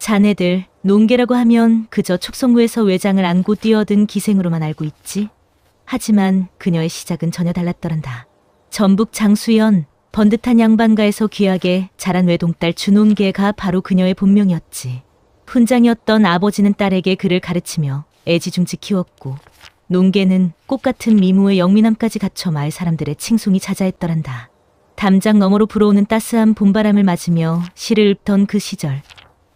자네들 농계라고 하면 그저 촉성무에서 외장을 안고 뛰어든 기생으로만 알고 있지. 하지만 그녀의 시작은 전혀 달랐더란다. 전북 장수연 번듯한 양반가에서 귀하게 자란 외동딸 준온계가 바로 그녀의 본명이었지. 훈장이었던 아버지는 딸에게 글을 가르치며 애지중지 키웠고 논계는 꽃같은 미모의 영미남까지 갖춰 마을 사람들의 칭송이 자자했더란다. 담장 너머로 불어오는 따스한 봄바람을 맞으며 시를 읊던 그 시절,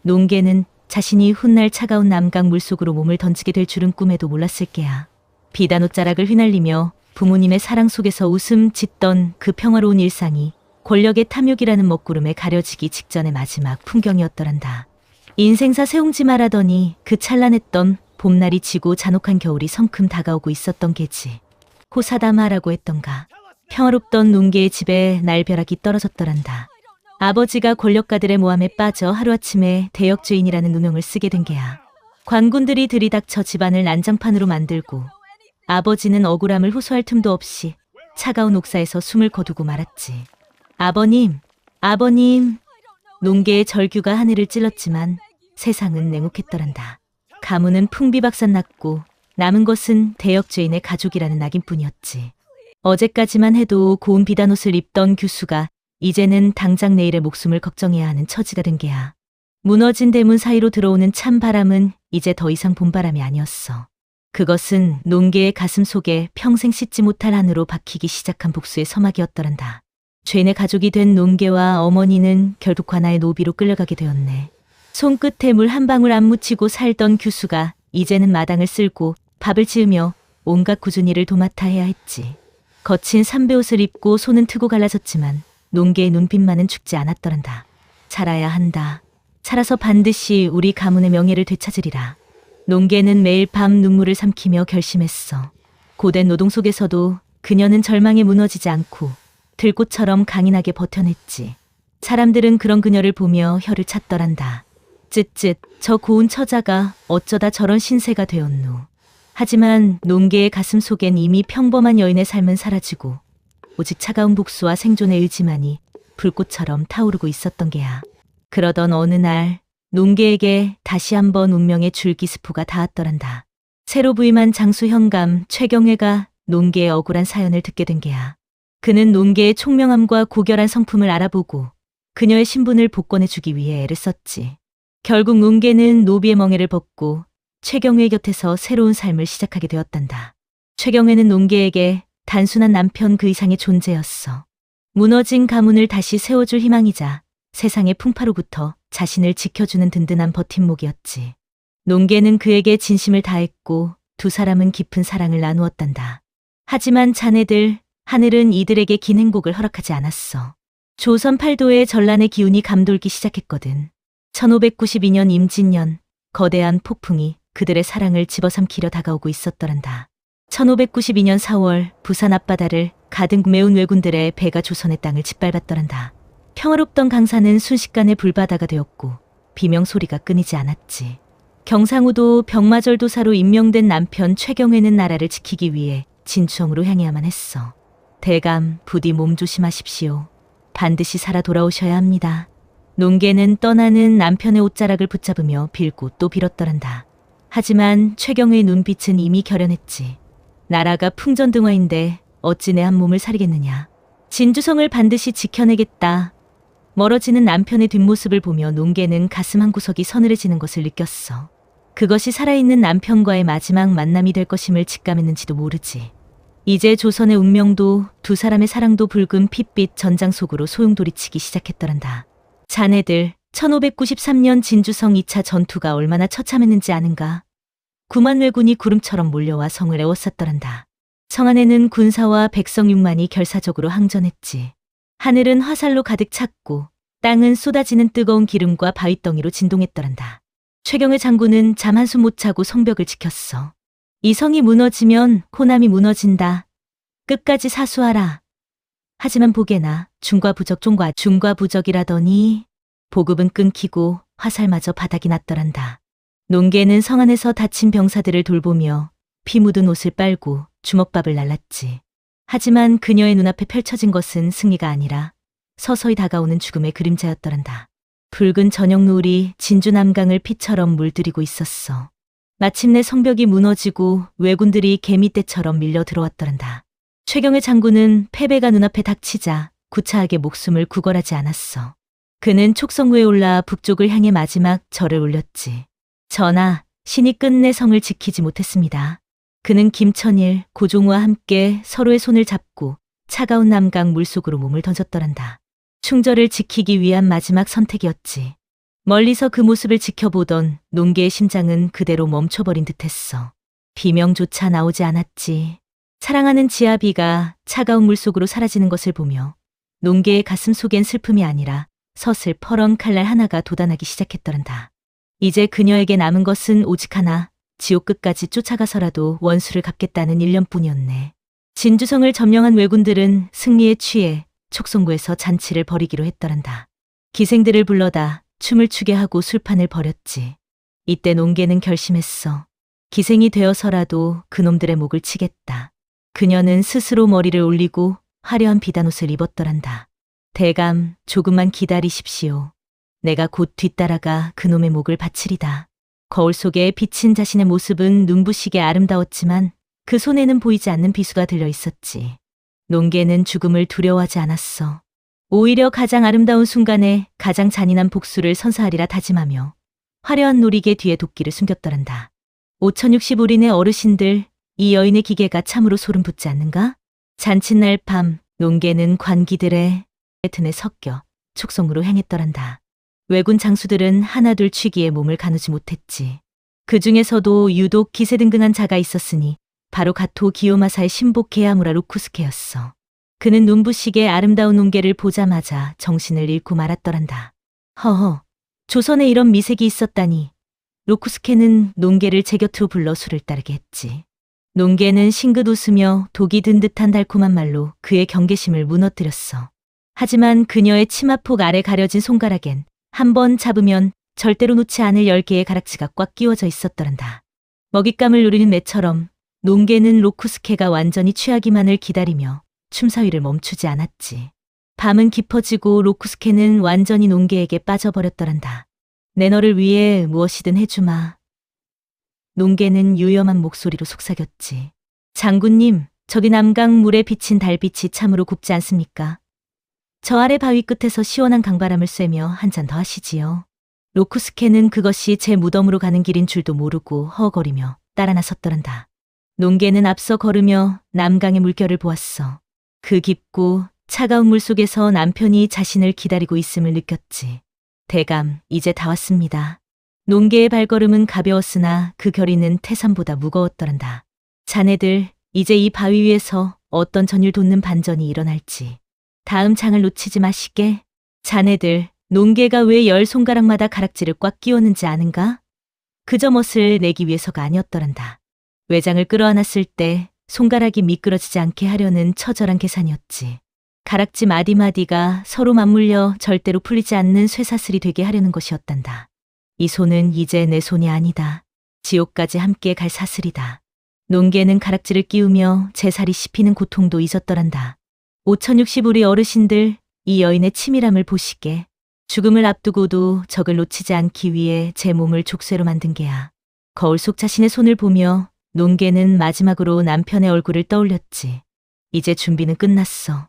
논계는 자신이 훗날 차가운 남강 물속으로 몸을 던지게 될 줄은 꿈에도 몰랐을 게야. 비단 옷자락을 휘날리며 부모님의 사랑 속에서 웃음 짓던 그 평화로운 일상이 권력의 탐욕이라는 먹구름에 가려지기 직전의 마지막 풍경이었더란다. 인생사 세웅지 말하더니 그 찬란했던 봄날이 지고 잔혹한 겨울이 성큼 다가오고 있었던 게지. 호사다마라고 했던가. 평화롭던 논계의 집에 날벼락이 떨어졌더란다. 아버지가 권력가들의 모함에 빠져 하루아침에 대역죄인이라는 누명을 쓰게 된 게야. 관군들이 들이닥쳐 집안을 난장판으로 만들고 아버지는 억울함을 호소할 틈도 없이 차가운 옥사에서 숨을 거두고 말았지. 아버님, 아버님. 논계의 절규가 하늘을 찔렀지만 세상은 냉혹했더란다. 가문은 풍비박산났고 남은 것은 대역죄인의 가족이라는 낙인뿐이었지. 어제까지만 해도 고운 비단옷을 입던 규수가 이제는 당장 내일의 목숨을 걱정해야 하는 처지가 된 게야. 무너진 대문 사이로 들어오는 찬 바람은 이제 더 이상 봄바람이 아니었어. 그것은 논계의 가슴 속에 평생 씻지 못할 한으로 박히기 시작한 복수의 서막이었더란다. 죄인의 가족이 된 논계와 어머니는 결국 관아의 노비로 끌려가게 되었네. 손끝에 물 한 방울 안 묻히고 살던 규수가 이제는 마당을 쓸고 밥을 지으며 온갖 굳은 일을 도맡아 해야 했지. 거친 삼배옷을 입고 손은 트고 갈라졌지만 논계의 눈빛만은 죽지 않았더란다. 살아야 한다. 살아서 반드시 우리 가문의 명예를 되찾으리라. 논계는 매일 밤 눈물을 삼키며 결심했어. 고된 노동 속에서도 그녀는 절망에 무너지지 않고 들꽃처럼 강인하게 버텨냈지. 사람들은 그런 그녀를 보며 혀를 찼더란다. 쯧쯧, 저 고운 처자가 어쩌다 저런 신세가 되었노. 하지만 논계의 가슴 속엔 이미 평범한 여인의 삶은 사라지고 오직 차가운 복수와 생존의 의지만이 불꽃처럼 타오르고 있었던 게야. 그러던 어느 날 논계에게 다시 한번 운명의 줄기스포가 닿았더란다. 새로 부임한 장수 현감 최경회가 논계의 억울한 사연을 듣게 된 게야. 그는 논계의 총명함과 고결한 성품을 알아보고 그녀의 신분을 복권해주기 위해 애를 썼지. 결국 논계는 노비의 멍에를 벗고 최경회 곁에서 새로운 삶을 시작하게 되었단다. 최경회는 논계에게 단순한 남편 그 이상의 존재였어. 무너진 가문을 다시 세워줄 희망이자 세상의 풍파로부터 자신을 지켜주는 든든한 버팀목이었지. 논계는 그에게 진심을 다했고 두 사람은 깊은 사랑을 나누었단다. 하지만 자네들, 하늘은 이들에게 긴 행복을 허락하지 않았어. 조선 팔도의 전란의 기운이 감돌기 시작했거든. 1592년 임진년, 거대한 폭풍이 그들의 사랑을 집어삼키려 다가오고 있었더란다. 1592년 4월 부산 앞바다를 가득 메운 왜군들의 배가 조선의 땅을 짓밟았더란다. 평화롭던 강산은 순식간에 불바다가 되었고 비명소리가 끊이지 않았지. 경상우도 병마절도사로 임명된 남편 최경회는 나라를 지키기 위해 진주성으로 향해야만 했어. 대감, 부디 몸 조심하십시오. 반드시 살아 돌아오셔야 합니다. 논계는 떠나는 남편의 옷자락을 붙잡으며 빌고 또 빌었더란다. 하지만 최경회의 눈빛은 이미 결연했지. 나라가 풍전등화인데 어찌 내 한 몸을 사리겠느냐. 진주성을 반드시 지켜내겠다. 멀어지는 남편의 뒷모습을 보며 논계는 가슴 한구석이 서늘해지는 것을 느꼈어. 그것이 살아있는 남편과의 마지막 만남이 될 것임을 직감했는지도 모르지. 이제 조선의 운명도 두 사람의 사랑도 붉은 핏빛 전장 속으로 소용돌이치기 시작했더란다. 자네들, 1593년 진주성 2차 전투가 얼마나 처참했는지 아는가? 9만 왜군이 구름처럼 몰려와 성을 에워쌌더란다. 성 안에는 군사와 백성 6만이 결사적으로 항전했지. 하늘은 화살로 가득 찼고 땅은 쏟아지는 뜨거운 기름과 바위덩이로 진동했더란다. 최경회 장군은 잠 한숨 못 자고 성벽을 지켰어. 이 성이 무너지면 호남이 무너진다. 끝까지 사수하라. 하지만 보게나 중과부적이라더니 보급은 끊기고 화살마저 바닥이 났더란다. 논계는 성 안에서 다친 병사들을 돌보며 피 묻은 옷을 빨고 주먹밥을 날랐지. 하지만 그녀의 눈앞에 펼쳐진 것은 승리가 아니라 서서히 다가오는 죽음의 그림자였더란다. 붉은 저녁 노을이 진주 남강을 피처럼 물들이고 있었어. 마침내 성벽이 무너지고 왜군들이 개미떼처럼 밀려 들어왔더란다. 최경의 장군은 패배가 눈앞에 닥치자 구차하게 목숨을 구걸하지 않았어. 그는 촉성루에 올라 북쪽을 향해 마지막 절을 올렸지. 전하, 신이 끝내 성을 지키지 못했습니다. 그는 김천일, 고종우와 함께 서로의 손을 잡고 차가운 남강 물속으로 몸을 던졌더란다. 충절을 지키기 위한 마지막 선택이었지. 멀리서 그 모습을 지켜보던 농계의 심장은 그대로 멈춰버린 듯했어. 비명조차 나오지 않았지. 사랑하는 지아비가 차가운 물속으로 사라지는 것을 보며 농계의 가슴 속엔 슬픔이 아니라 서슬퍼런 칼날 하나가 돋아나기 시작했더란다. 이제 그녀에게 남은 것은 오직 하나, 지옥 끝까지 쫓아가서라도 원수를 갚겠다는 일념뿐이었네. 진주성을 점령한 왜군들은 승리에 취해 촉성구에서 잔치를 벌이기로 했더란다. 기생들을 불러다 춤을 추게 하고 술판을 벌였지. 이때 농계는 결심했어. 기생이 되어서라도 그놈들의 목을 치겠다. 그녀는 스스로 머리를 올리고 화려한 비단옷을 입었더란다. 대감, 조금만 기다리십시오. 내가 곧 뒤따라가 그놈의 목을 바치리다. 거울 속에 비친 자신의 모습은 눈부시게 아름다웠지만 그 손에는 보이지 않는 비수가 들려 있었지. 농계는 죽음을 두려워하지 않았어. 오히려 가장 아름다운 순간에 가장 잔인한 복수를 선사하리라 다짐하며 화려한 놀이개 뒤에 도끼를 숨겼더란다. 5065린의 어르신들, 이 여인의 기계가 참으로 소름 돋지 않는가? 잔칫날 밤, 농계는 관기들의 튼에 섞여 촉성으로 향했더란다. 왜군 장수들은 하나둘 취기에 몸을 가누지 못했지. 그 중에서도 유독 기세등등한 자가 있었으니 바로 가토 기요마사의 신복 게야무라 로쿠스케였어. 그는 눈부시게 아름다운 농계를 보자마자 정신을 잃고 말았더란다. 허허, 조선에 이런 미색이 있었다니. 로쿠스케는 농계를 제 곁으로 불러 술을 따르게 했지. 농계는 싱긋 웃으며 독이 든 듯한 달콤한 말로 그의 경계심을 무너뜨렸어. 하지만 그녀의 치마폭 아래 가려진 손가락엔 한 번 잡으면 절대로 놓지 않을 10개의 가락지가 꽉 끼워져 있었더란다. 먹잇감을 노리는 매처럼 농계는 로쿠스케가 완전히 취하기만을 기다리며 춤사위를 멈추지 않았지. 밤은 깊어지고 로쿠스케는 완전히 농계에게 빠져버렸더란다. 내 너를 위해 무엇이든 해주마. 농계는 유염한 목소리로 속삭였지. 장군님, 저기 남강 물에 비친 달빛이 참으로 곱지 않습니까? 저 아래 바위 끝에서 시원한 강바람을 쐬며 한 잔 더 하시지요. 로쿠스케는 그것이 제 무덤으로 가는 길인 줄도 모르고 허거리며 따라 나섰더란다. 농계는 앞서 걸으며 남강의 물결을 보았어. 그 깊고 차가운 물속에서 남편이 자신을 기다리고 있음을 느꼈지. 대감, 이제 다 왔습니다. 농계의 발걸음은 가벼웠으나 그 결의는 태산보다 무거웠더란다. 자네들, 이제 이 바위 위에서 어떤 전율 돋는 반전이 일어날지. 다음 장을 놓치지 마시게. 자네들, 농계가 왜 10손가락마다 가락지를 꽉 끼웠는지 아는가? 그저 멋을 내기 위해서가 아니었더란다. 외장을 끌어안았을 때 손가락이 미끄러지지 않게 하려는 처절한 계산이었지. 가락지 마디마디가 서로 맞물려 절대로 풀리지 않는 쇠사슬이 되게 하려는 것이었단다. 이 손은 이제 내 손이 아니다. 지옥까지 함께 갈 사슬이다. 농계는 가락지를 끼우며 제살이 씹히는 고통도 잊었더란다. 5060우리 어르신들, 이 여인의 치밀함을 보시게. 죽음을 앞두고도 적을 놓치지 않기 위해 제 몸을 족쇄로 만든 게야. 거울 속 자신의 손을 보며 농계는 마지막으로 남편의 얼굴을 떠올렸지. 이제 준비는 끝났어.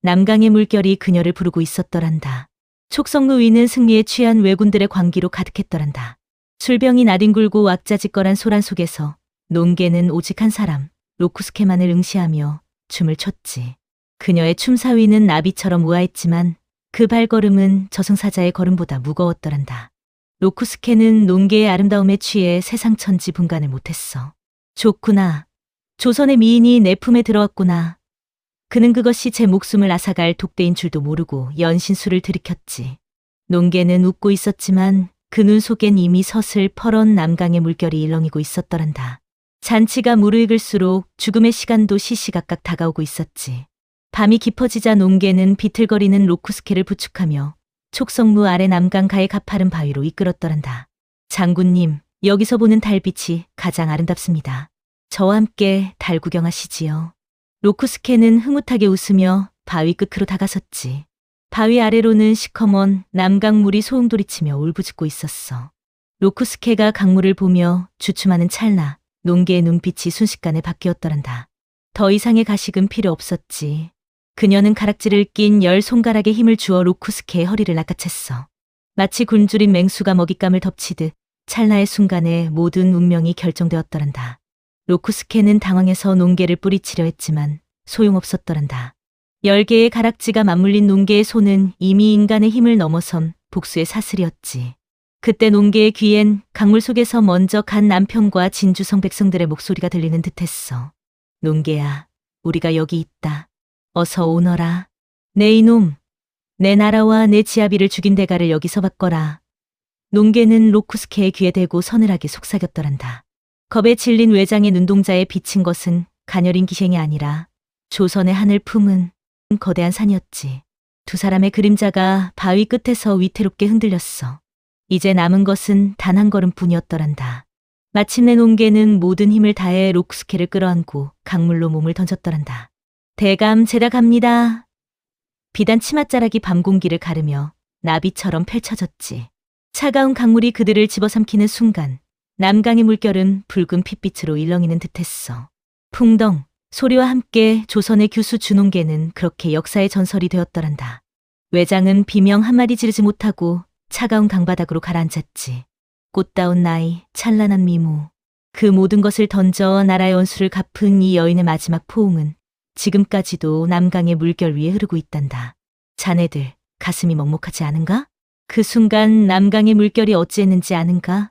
남강의 물결이 그녀를 부르고 있었더란다. 촉성루 위는 승리에 취한 왜군들의 광기로 가득했더란다. 술병이 나뒹굴고 왁자지껄한 소란 속에서 농계는 오직 한 사람, 로쿠스케만을 응시하며 춤을 췄지. 그녀의 춤사위는 나비처럼 우아했지만 그 발걸음은 저승사자의 걸음보다 무거웠더란다. 로쿠스케는 농계의 아름다움에 취해 세상 천지 분간을 못했어. 좋구나. 조선의 미인이 내 품에 들어왔구나. 그는 그것이 제 목숨을 앗아갈 독대인 줄도 모르고 연신술을 들이켰지. 농계는 웃고 있었지만 그 눈 속엔 이미 서슬퍼런 남강의 물결이 일렁이고 있었더란다. 잔치가 무르익을수록 죽음의 시간도 시시각각 다가오고 있었지. 밤이 깊어지자 농계는 비틀거리는 로쿠스케를 부축하며 촉성루 아래 남강가의 가파른 바위로 이끌었더란다. 장군님, 여기서 보는 달빛이 가장 아름답습니다. 저와 함께 달 구경하시지요. 로쿠스케는 흐뭇하게 웃으며 바위 끝으로 다가섰지. 바위 아래로는 시커먼 남강물이 소용돌이치며 울부짖고 있었어. 로쿠스케가 강물을 보며 주춤하는 찰나 농계의 눈빛이 순식간에 바뀌었더란다. 더 이상의 가식은 필요 없었지. 그녀는 가락지를 낀 10손가락에 힘을 주어 로쿠스케의 허리를 낚아챘어. 마치 굶주린 맹수가 먹잇감을 덮치듯 찰나의 순간에 모든 운명이 결정되었더란다. 로쿠스케는 당황해서 농계를 뿌리치려 했지만 소용없었더란다. 10개의 가락지가 맞물린 농계의 손은 이미 인간의 힘을 넘어선 복수의 사슬이었지. 그때 농계의 귀엔 강물 속에서 먼저 간 남편과 진주성 백성들의 목소리가 들리는 듯했어. 농계야, 우리가 여기 있다. 어서 오너라. 내 이놈, 내 나라와 내 지아비를 죽인 대가를 여기서 받거라. 농계는 로쿠스케의 귀에 대고 서늘하게 속삭였더란다. 겁에 질린 외장의 눈동자에 비친 것은 가녀린 기생이 아니라 조선의 하늘 품은 거대한 산이었지. 두 사람의 그림자가 바위 끝에서 위태롭게 흔들렸어. 이제 남은 것은 단 한 걸음뿐이었더란다. 마침내 농계는 모든 힘을 다해 로쿠스케를 끌어안고 강물로 몸을 던졌더란다. 대감 제다 갑니다. 비단 치맛자락이 밤 공기를 가르며 나비처럼 펼쳐졌지. 차가운 강물이 그들을 집어삼키는 순간 남강의 물결은 붉은 핏빛으로 일렁이는 듯했어. 풍덩 소리와 함께 조선의 규수 준홍계는 그렇게 역사의 전설이 되었더란다. 외장은 비명 한마디 지르지 못하고 차가운 강바닥으로 가라앉았지. 꽃다운 나이, 찬란한 미모, 그 모든 것을 던져 나라의 원수를 갚은 이 여인의 마지막 포옹은 지금까지도 남강의 물결 위에 흐르고 있단다. 자네들 가슴이 먹먹하지 않은가? 그 순간 남강의 물결이 어찌했는지 아는가?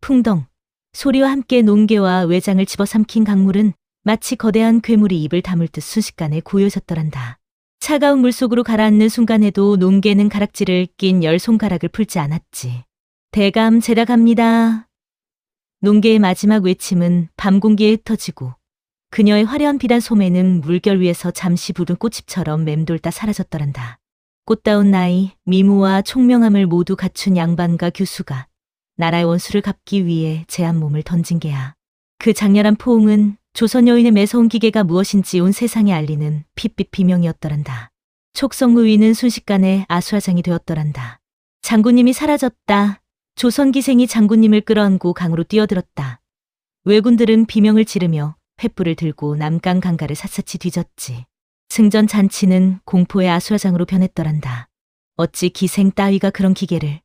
풍덩 소리와 함께 농계와 외장을 집어삼킨 강물은 마치 거대한 괴물이 입을 다물 듯 순식간에 고요해졌더란다. 차가운 물속으로 가라앉는 순간에도 농계는 가락지를 낀 10손가락을 풀지 않았지. 대감 제다 갑니다. 농계의 마지막 외침은 밤 공기에 흩어지고 그녀의 화려한 비단 소매는 물결 위에서 잠시 부른 꽃잎처럼 맴돌다 사라졌더란다. 꽃다운 나이, 미모와 총명함을 모두 갖춘 양반과 규수가 나라의 원수를 갚기 위해 제한 몸을 던진 게야. 그 장렬한 포옹은 조선 여인의 매서운 기계가 무엇인지 온 세상에 알리는 핏빛 비명이었더란다. 촉성무 위는 순식간에 아수라장이 되었더란다. 장군님이 사라졌다. 조선 기생이 장군님을 끌어안고 강으로 뛰어들었다. 왜군들은 비명을 지르며 횃불을 들고 남강 강가를 샅샅이 뒤졌지. 승전 잔치는 공포의 아수라장으로 변했더란다. 어찌 기생 따위가 그런 기계를.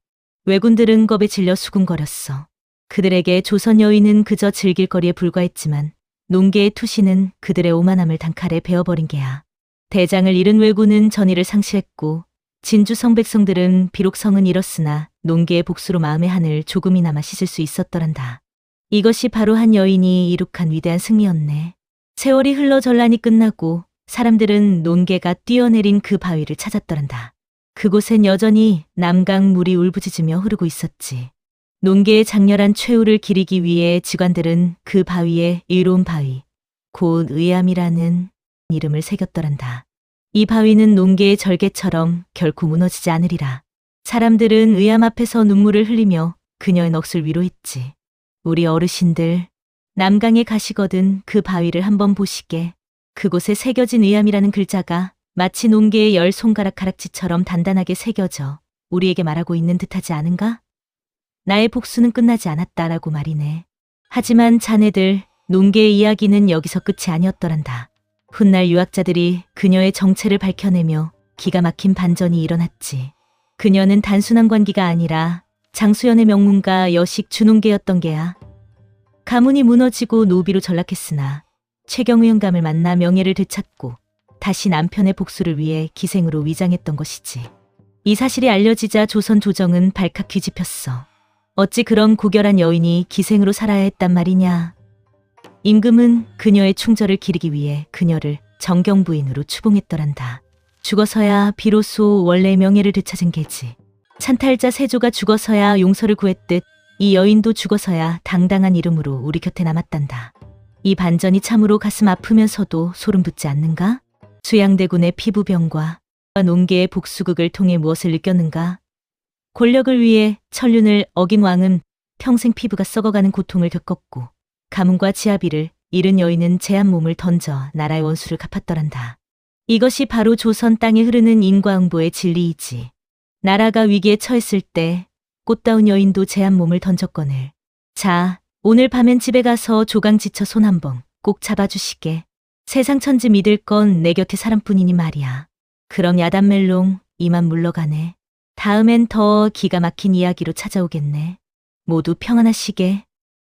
왜군들은 겁에 질려 수군거렸어. 그들에게 조선 여인은 그저 즐길 거리에 불과했지만 농계의 투시는 그들의 오만함을 단칼에 베어버린 게야. 대장을 잃은 왜군은 전의를 상실했고 진주성 백성들은 비록 성은 잃었으나 농계의 복수로 마음의 한을 조금이나마 씻을 수 있었더란다. 이것이 바로 한 여인이 이룩한 위대한 승리였네. 세월이 흘러 전란이 끝나고 사람들은 농계가 뛰어내린 그 바위를 찾았더란다. 그곳엔 여전히 남강 물이 울부짖으며 흐르고 있었지. 농계의 장렬한 최후를 기리기 위해 직관들은 그 바위에 의로운 바위, 곧 의암이라는 이름을 새겼더란다. 이 바위는 농계의 절개처럼 결코 무너지지 않으리라. 사람들은 의암 앞에서 눈물을 흘리며 그녀의 넋을 위로했지. 우리 어르신들, 남강에 가시거든 그 바위를 한번 보시게. 그곳에 새겨진 의암이라는 글자가 마치 농계의 10손가락 가락지처럼 단단하게 새겨져 우리에게 말하고 있는 듯하지 않은가? 나의 복수는 끝나지 않았다라고 말이네. 하지만 자네들, 농계의 이야기는 여기서 끝이 아니었더란다. 훗날 유학자들이 그녀의 정체를 밝혀내며 기가 막힌 반전이 일어났지. 그녀는 단순한 관기가 아니라 장수연의 명문가 여식 준홍계였던 게야. 가문이 무너지고 노비로 전락했으나 최경우영감을 만나 명예를 되찾고 다시 남편의 복수를 위해 기생으로 위장했던 것이지. 이 사실이 알려지자 조선 조정은 발칵 뒤집혔어. 어찌 그런 고결한 여인이 기생으로 살아야 했단 말이냐. 임금은 그녀의 충절을 기리기 위해 그녀를 정경부인으로 추봉했더란다. 죽어서야 비로소 원래의 명예를 되찾은 게지. 찬탈자 세조가 죽어서야 용서를 구했듯 이 여인도 죽어서야 당당한 이름으로 우리 곁에 남았단다. 이 반전이 참으로 가슴 아프면서도 소름 돋지 않는가? 수양대군의 피부병과 농계의 복수극을 통해 무엇을 느꼈는가? 권력을 위해 천륜을 어긴 왕은 평생 피부가 썩어가는 고통을 겪었고 가문과 지아비를 잃은 여인은 제한 몸을 던져 나라의 원수를 갚았더란다. 이것이 바로 조선 땅에 흐르는 인과응보의 진리이지. 나라가 위기에 처했을 때 꽃다운 여인도 제한 몸을 던졌거늘. 자, 오늘 밤엔 집에 가서 조강 지쳐 손 한번 꼭 잡아주시게. 세상 천지 믿을 건 내 곁에 사람뿐이니 말이야. 그럼 야단멜롱 이만 물러가네. 다음엔 더 기가 막힌 이야기로 찾아오겠네. 모두 평안하시게.